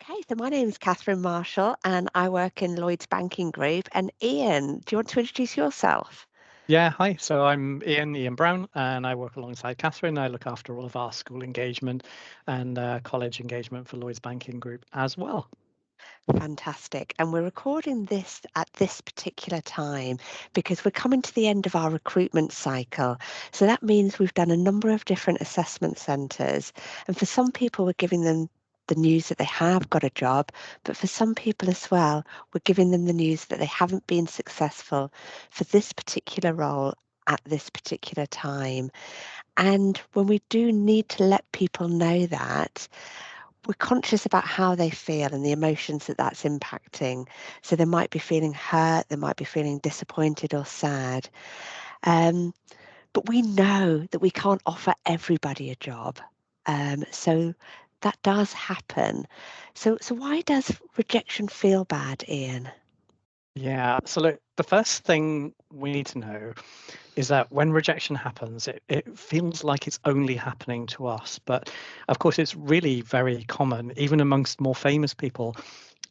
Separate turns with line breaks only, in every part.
Okay, so my name is Kathryn Marshall and I work in Lloyd's Banking Group. And Ian, do you want to introduce yourself?
Yeah, hi. So I'm Ian Browne, and I work alongside Kathryn. I look after all of our school engagement and college engagement for Lloyd's Banking Group as well.
Fantastic. And we're recording this at this particular time because we're coming to the end of our recruitment cycle. So that means we've done a number of different assessment centres. And for some people, we're giving them the news that they have got a job. But for some people as well, we're giving them the news that they haven't been successful for this particular role at this particular time. And when we do need to let people know that, we're conscious about how they feel and the emotions that that's impacting. So they might be feeling hurt, they might be feeling disappointed or sad. Um, but we know that we can't offer everybody a job. So that does happen. So why does rejection feel bad, Ian?
Yeah, so look, the first thing we need to know is that when rejection happens, it feels like it's only happening to us. But of course, it's really very common, even amongst more famous people.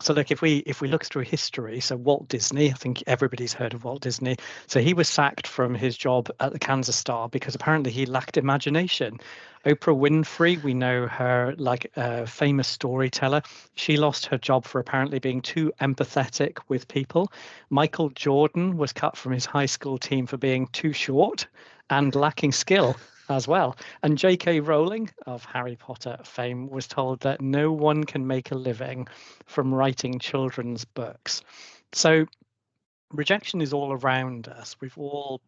So look, if we look through history, so Walt Disney, I think everybody's heard of Walt Disney. So he was sacked from his job at the Kansas Star because apparently he lacked imagination. Oprah Winfrey, we know her like a famous storyteller. She lost her job for apparently being too empathetic with people. Michael Jordan was cut from his high school team for being too short and lacking skill as well. And J.K. Rowling of Harry Potter fame was told that no one can make a living from writing children's books. So rejection is all around us. We will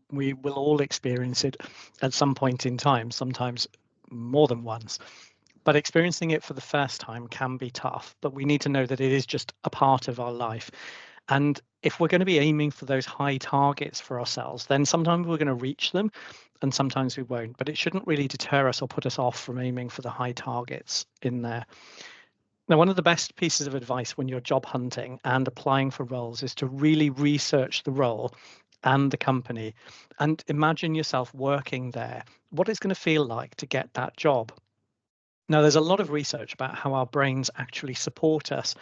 all experience it at some point in time, sometimes more than once. But experiencing it for the first time can be tough, but we need to know that it is just a part of our life. And if we're going to be aiming for those high targets for ourselves, then sometimes we're going to reach them and sometimes we won't. But it shouldn't really deter us or put us off from aiming for the high targets in there. Now, one of the best pieces of advice when you're job hunting and applying for roles is to really research the role and the company and imagine yourself working there, what it's going to feel like to get that job. Now, there's a lot of research about how our brains actually support us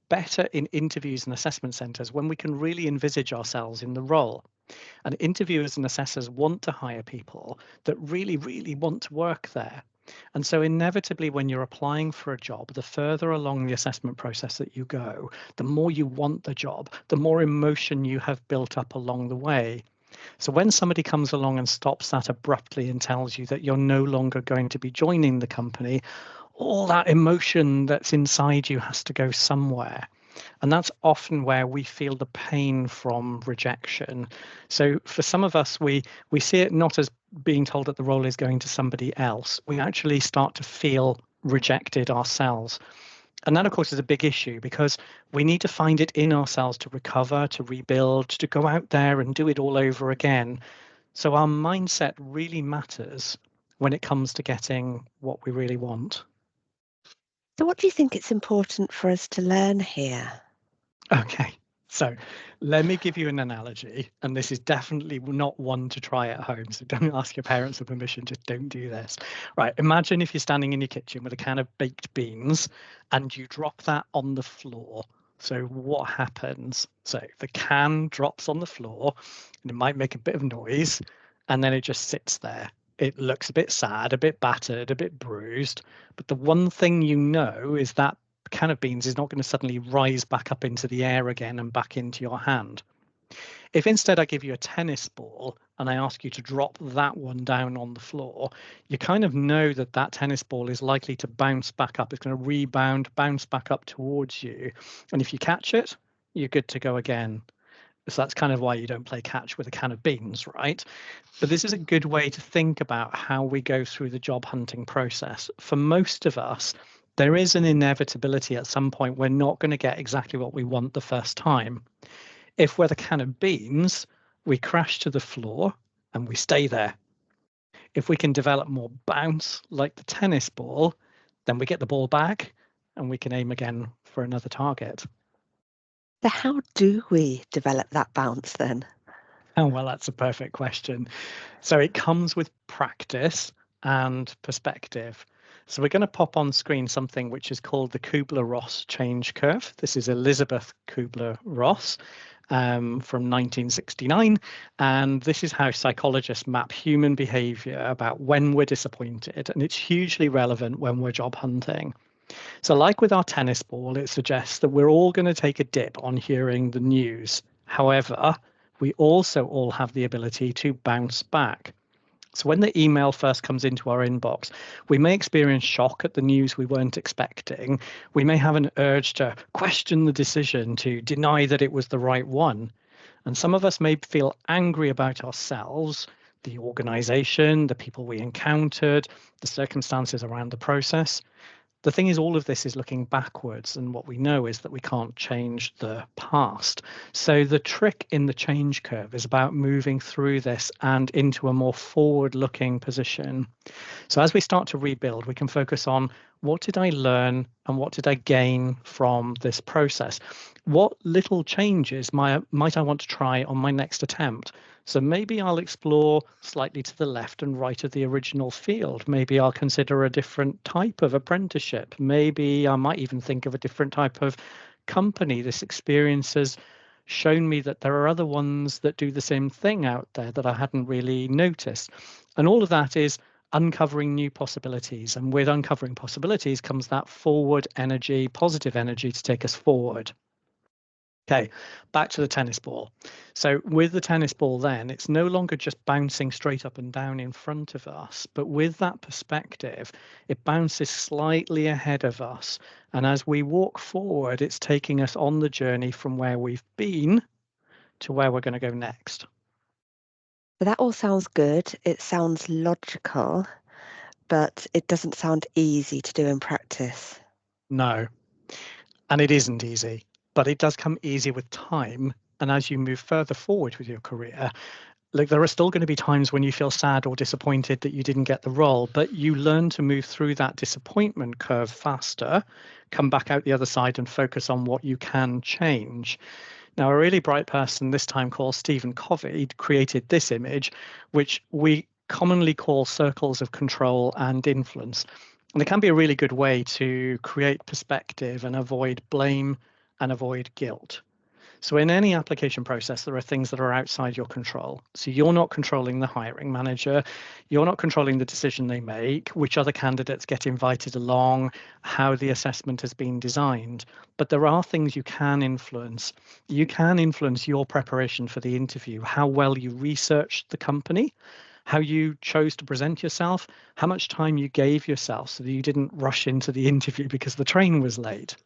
better in interviews and assessment centres when we can really envisage ourselves in the role. And interviewers and assessors want to hire people that really, really want to work there. And so, inevitably, when you're applying for a job, the further along the assessment process that you go, the more you want the job, the more emotion you have built up along the way. So, when somebody comes along and stops that abruptly and tells you that you're no longer going to be joining the company, all that emotion that's inside you has to go somewhere. And that's often where we feel the pain from rejection. So for some of us, we see it not as being told that the role is going to somebody else. We actually start to feel rejected ourselves. And that, of course, is a big issue because we need to find it in ourselves to recover, to rebuild, to go out there and do it all over again. So our mindset really matters when it comes to getting what we really want.
So what do you think it's important for us to learn here?
Okay, so let me give you an analogy, and this is definitely not one to try at home. So don't ask your parents for permission, just don't do this. Right, imagine if you're standing in your kitchen with a can of baked beans and you drop that on the floor. So what happens? So the can drops on the floor and it might make a bit of noise, and then it just sits there. It looks a bit sad, a bit battered, a bit bruised, but the one thing you know is that can of beans is not going to suddenly rise back up into the air again and back into your hand. If instead I give you a tennis ball and I ask you to drop that one down on the floor, you kind of know that that tennis ball is likely to bounce back up. It's going to rebound, bounce back up towards you. And if you catch it, you're good to go again. So that's kind of why you don't play catch with a can of beans, right? But this is a good way to think about how we go through the job hunting process. For most of us, there is an inevitability at some point we're not going to get exactly what we want the first time. If we're the can of beans, we crash to the floor and we stay there. If we can develop more bounce like the tennis ball, then we get the ball back and we can aim again for another target.
So how do we develop that bounce then?
Oh, well, that's a perfect question. So it comes with practice, and perspective. So we're going to pop on screen something which is called the Kubler-Ross change curve. This is Elizabeth Kubler-Ross from 1969. And this is how psychologists map human behavior about when we're disappointed. And it's hugely relevant when we're job hunting. So like with our tennis ball, it suggests that we're all going to take a dip on hearing the news. However, we also all have the ability to bounce back. So when the email first comes into our inbox, we may experience shock at the news we weren't expecting. We may have an urge to question the decision, to deny that it was the right one. And some of us may feel angry about ourselves, the organization, the people we encountered, the circumstances around the process. The thing is, all of this is looking backwards, and what we know is that we can't change the past. So the trick in the change curve is about moving through this and into a more forward-looking position. So as we start to rebuild, we can focus on what did I learn and what did I gain from this process? What little changes might I want to try on my next attempt? So maybe I'll explore slightly to the left and right of the original field. Maybe I'll consider a different type of apprenticeship. Maybe I might even think of a different type of company. This experience has shown me that there are other ones that do the same thing out there that I hadn't really noticed. And all of that is uncovering new possibilities. And with uncovering possibilities comes that forward energy, positive energy to take us forward. Okay, back to the tennis ball. So with the tennis ball then, it's no longer just bouncing straight up and down in front of us, but with that perspective, it bounces slightly ahead of us. And as we walk forward, it's taking us on the journey from where we've been to where we're going to go next.
So that all sounds good. It sounds logical, but it doesn't sound easy to do in practice.
No, and it isn't easy, but it does come easy with time. And as you move further forward with your career, like there are still going to be times when you feel sad or disappointed that you didn't get the role, but you learn to move through that disappointment curve faster, come back out the other side and focus on what you can change. Now, a really bright person this time called Stephen Covey created this image, which we commonly call circles of control and influence. And it can be a really good way to create perspective and avoid blame and avoid guilt. So in any application process, there are things that are outside your control. So you're not controlling the hiring manager. You're not controlling the decision they make, which other candidates get invited along, how the assessment has been designed. But there are things you can influence. You can influence your preparation for the interview, how well you researched the company, how you chose to present yourself, how much time you gave yourself so that you didn't rush into the interview because the train was late.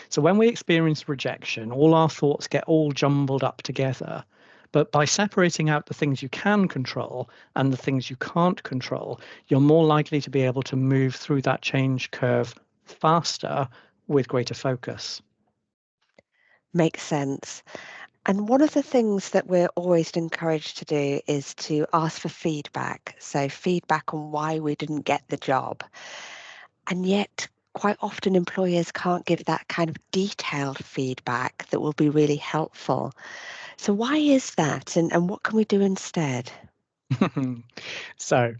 So when we experience rejection, all our thoughts get all jumbled up together. But by separating out the things you can control and the things you can't control, you're more likely to be able to move through that change curve faster with greater focus.
Makes sense. And one of the things that we're always encouraged to do is to ask for feedback. So, feedback on why we didn't get the job. And yet, quite often, employers can't give that kind of detailed feedback that will be really helpful. So, why is that? And what can we do instead?
So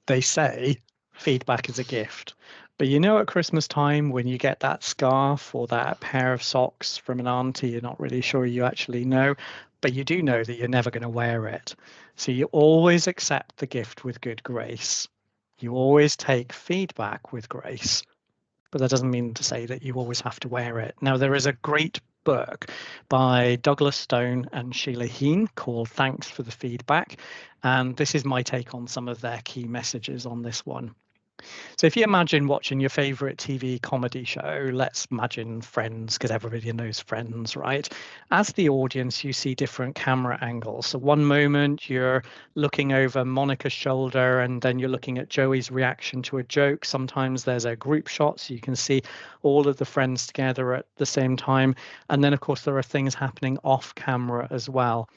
they say feedback is a gift. But you know, at Christmas time, when you get that scarf or that pair of socks from an auntie, you're not really sure you actually know, but you do know that you're never going to wear it. So you always accept the gift with good grace. You always take feedback with grace, but that doesn't mean to say that you always have to wear it. Now, there is a great book by Douglas Stone and Sheila Heen called Thanks for the Feedback. And this is my take on some of their key messages on this one. So if you imagine watching your favorite TV comedy show, let's imagine Friends, because everybody knows Friends, right? As the audience, you see different camera angles. So one moment you're looking over Monica's shoulder and then you're looking at Joey's reaction to a joke. Sometimes there's a group shot so you can see all of the friends together at the same time. And then, of course, there are things happening off camera as well.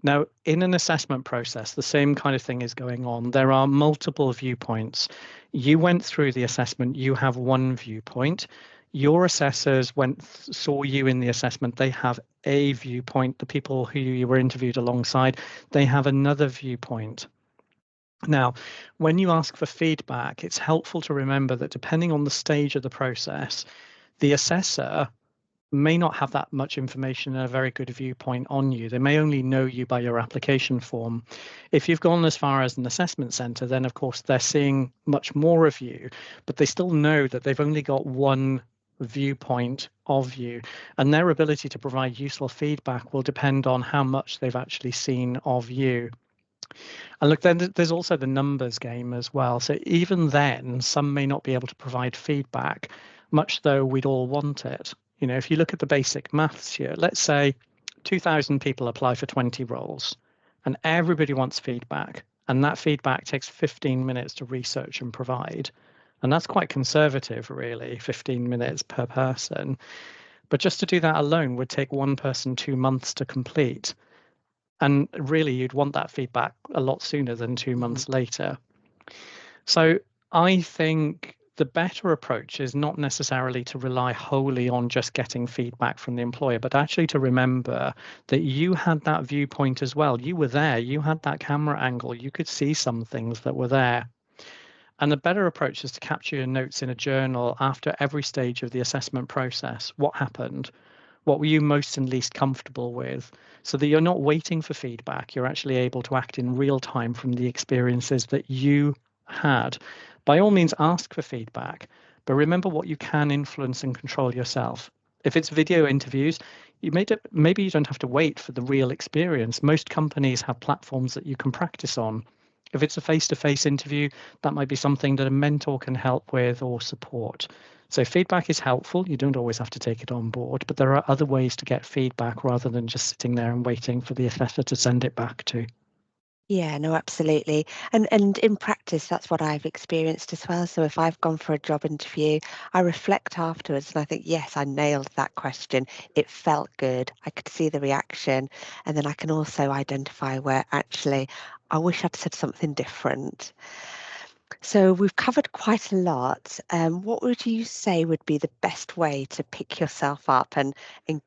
Now, in an assessment process, the same kind of thing is going on. There are multiple viewpoints. You went through the assessment, you have one viewpoint. Your assessors saw you in the assessment, they have a viewpoint. The people who you were interviewed alongside, they have another viewpoint. Now, when you ask for feedback, it's helpful to remember that depending on the stage of the process, the assessor may not have that much information and a very good viewpoint on you. They may only know you by your application form. If you've gone as far as an assessment centre, then of course they're seeing much more of you, but they still know that they've only got one viewpoint of you, and their ability to provide useful feedback will depend on how much they've actually seen of you. And look, then there's also the numbers game as well. So even then, some may not be able to provide feedback, much though we'd all want it. You know, if you look at the basic maths here, let's say 2,000 people apply for 20 roles, and everybody wants feedback, and that feedback takes 15 minutes to research and provide. And that's quite conservative, really, 15 minutes per person. But just to do that alone would take one person 2 months to complete. And really, you'd want that feedback a lot sooner than 2 months later. So I think the better approach is not necessarily to rely wholly on just getting feedback from the employer, but actually to remember that you had that viewpoint as well. You were there, you had that camera angle, you could see some things that were there. And the better approach is to capture your notes in a journal after every stage of the assessment process. What happened? What were you most and least comfortable with? So that you're not waiting for feedback, you're actually able to act in real time from the experiences that you had. By all means, ask for feedback, but remember what you can influence and control yourself. If it's video interviews, maybe you don't have to wait for the real experience. Most companies have platforms that you can practice on. If it's a face-to-face interview, that might be something that a mentor can help with or support. So feedback is helpful. You don't always have to take it on board, but there are other ways to get feedback rather than just sitting there and waiting for the assessor to send it back to.
Yeah, no, absolutely. And in practice, that's what I've experienced as well. So if I've gone for a job interview, I reflect afterwards and I think, yes, I nailed that question. It felt good. I could see the reaction. And then I can also identify where actually I wish I'd said something different. So we've covered quite a lot. What would you say would be the best way to pick yourself up and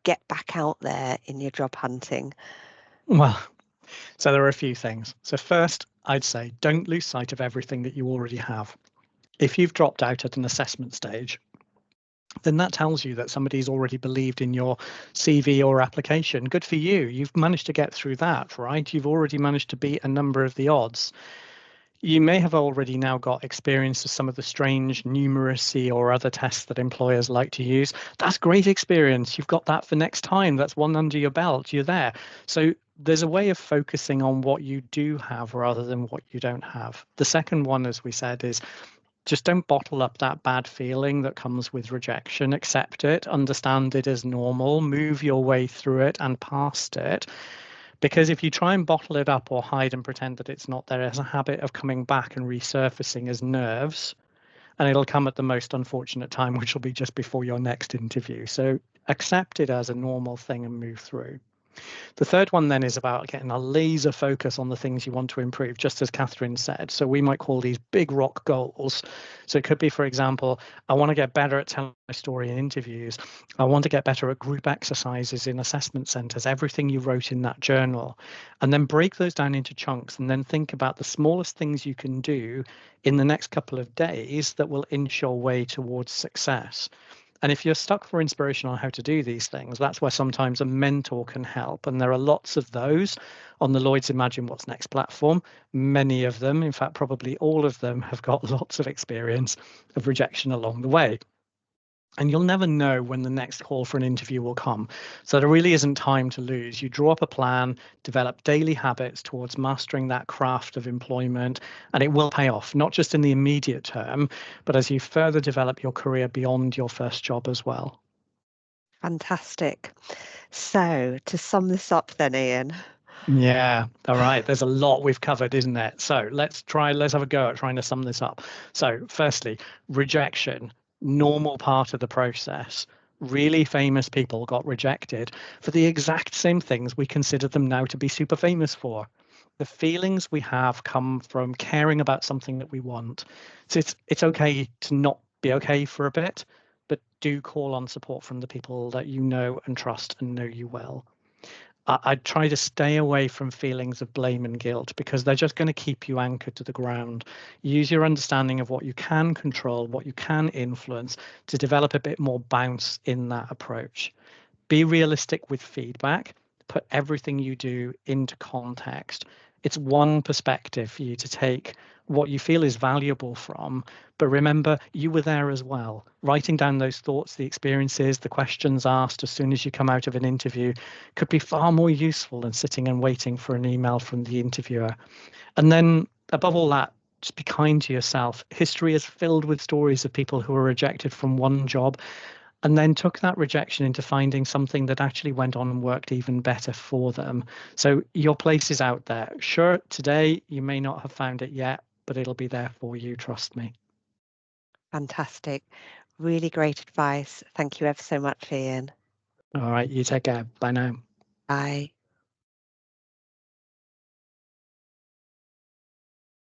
get back out there in your job hunting?
Well, so there are a few things. So first, I'd say don't lose sight of everything that you already have. If you've dropped out at an assessment stage, then that tells you that somebody's already believed in your CV or application. Good for you. You've managed to get through that, right? You've already managed to beat a number of the odds. You may have already now got experience of some of the strange numeracy or other tests that employers like to use. That's great experience. You've got that for next time. That's one under your belt. You're there. So there's a way of focusing on what you do have rather than what you don't have. The second one, as we said, is just don't bottle up that bad feeling that comes with rejection. Accept it, understand it as normal, move your way through it and past it. Because if you try and bottle it up or hide and pretend that it's not there, it has a habit of coming back and resurfacing as nerves. And it'll come at the most unfortunate time, which will be just before your next interview. So accept it as a normal thing and move through. The third one then is about getting a laser focus on the things you want to improve, just as Kathryn said. So we might call these big rock goals. So it could be, for example, I want to get better at telling my story in interviews. I want to get better at group exercises in assessment centres, everything you wrote in that journal. And then break those down into chunks and then think about the smallest things you can do in the next couple of days that will inch your way towards success. And if you're stuck for inspiration on how to do these things, that's where sometimes a mentor can help. And there are lots of those on the Lloyd's Imagine What's Next platform. Many of them, in fact, probably all of them, have got lots of experience of rejection along the way. And you'll never know when the next call for an interview will come. So there really isn't time to lose. You draw up a plan, develop daily habits towards mastering that craft of employment, and it will pay off, not just in the immediate term, but as you further develop your career beyond your first job as well.
Fantastic. So to sum this up then, Ian.
Yeah. All right. There's a lot we've covered, isn't it? So let's have a go at trying to sum this up. So firstly, rejection, normal part of the process. Really famous people got rejected for the exact same things we consider them now to be super famous for. The feelings we have come from caring about something that we want. So it's okay to not be okay for a bit, but do call on support from the people that you know and trust and know you well. I'd try to stay away from feelings of blame and guilt because they're just going to keep you anchored to the ground. Use your understanding of what you can control, what you can influence to develop a bit more bounce in that approach. Be realistic with feedback, put everything you do into context. It's one perspective for you to take what you feel is valuable from, but remember, you were there as well. Writing down those thoughts, the experiences, the questions asked as soon as you come out of an interview could be far more useful than sitting and waiting for an email from the interviewer. And then, above all that, just be kind to yourself. History is filled with stories of people who were rejected from one job and then took that rejection into finding something that actually went on and worked even better for them. So your place is out there. Sure, today you may not have found it yet, but it'll be there for you, trust me.
Fantastic. Really great advice. Thank you ever so much, Ian.
All right, you take care. Bye now.
Bye.